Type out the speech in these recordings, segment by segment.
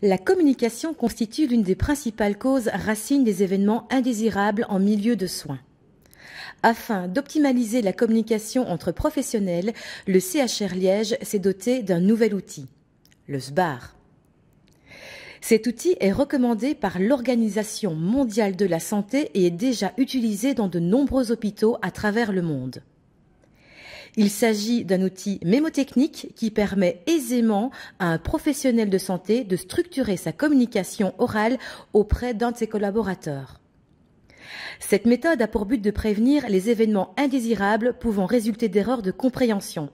La communication constitue l'une des principales causes racines des événements indésirables en milieu de soins. Afin d'optimaliser la communication entre professionnels, le CHR Liège s'est doté d'un nouvel outil, le SBAR. Cet outil est recommandé par l'Organisation mondiale de la santé et est déjà utilisé dans de nombreux hôpitaux à travers le monde. Il s'agit d'un outil mémotechnique qui permet aisément à un professionnel de santé de structurer sa communication orale auprès d'un de ses collaborateurs. Cette méthode a pour but de prévenir les événements indésirables pouvant résulter d'erreurs de compréhension.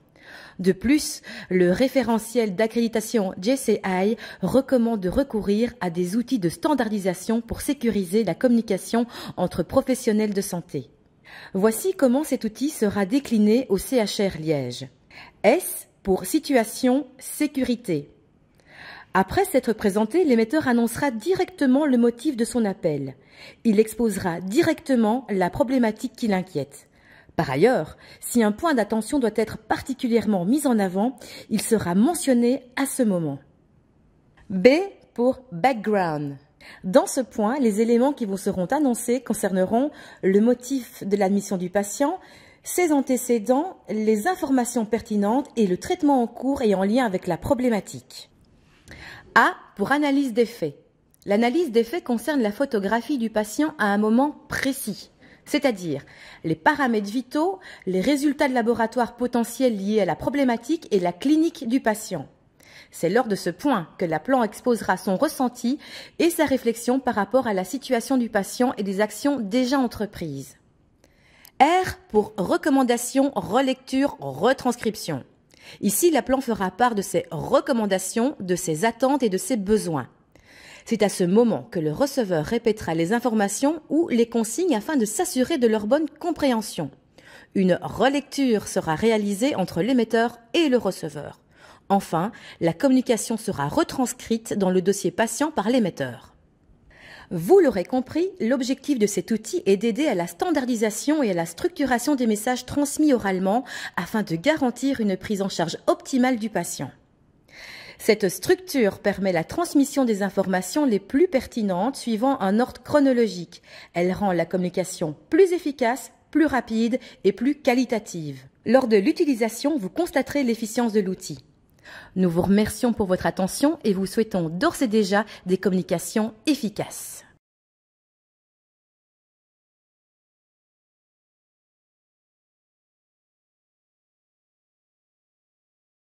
De plus, le référentiel d'accréditation JCI recommande de recourir à des outils de standardisation pour sécuriser la communication entre professionnels de santé. Voici comment cet outil sera décliné au CHR Liège. S pour situation sécurité. Après s'être présenté, l'émetteur annoncera directement le motif de son appel. Il exposera directement la problématique qui l'inquiète. Par ailleurs, si un point d'attention doit être particulièrement mis en avant, il sera mentionné à ce moment. B pour background. Dans ce point, les éléments qui vous seront annoncés concerneront le motif de l'admission du patient, ses antécédents, les informations pertinentes et le traitement en cours et en lien avec la problématique. A pour analyse des faits. L'analyse des faits concerne la photographie du patient à un moment précis, c'est-à-dire les paramètres vitaux, les résultats de laboratoire potentiels liés à la problématique et la clinique du patient. C'est lors de ce point que l'appelant exposera son ressenti et sa réflexion par rapport à la situation du patient et des actions déjà entreprises. R pour recommandation, relecture, retranscription. Ici, l'appelant fera part de ses recommandations, de ses attentes et de ses besoins. C'est à ce moment que le receveur répétera les informations ou les consignes afin de s'assurer de leur bonne compréhension. Une relecture sera réalisée entre l'émetteur et le receveur. Enfin, la communication sera retranscrite dans le dossier patient par l'émetteur. Vous l'aurez compris, l'objectif de cet outil est d'aider à la standardisation et à la structuration des messages transmis oralement afin de garantir une prise en charge optimale du patient. Cette structure permet la transmission des informations les plus pertinentes suivant un ordre chronologique. Elle rend la communication plus efficace, plus rapide et plus qualitative. Lors de l'utilisation, vous constaterez l'efficience de l'outil. Nous vous remercions pour votre attention et vous souhaitons d'ores et déjà des communications efficaces.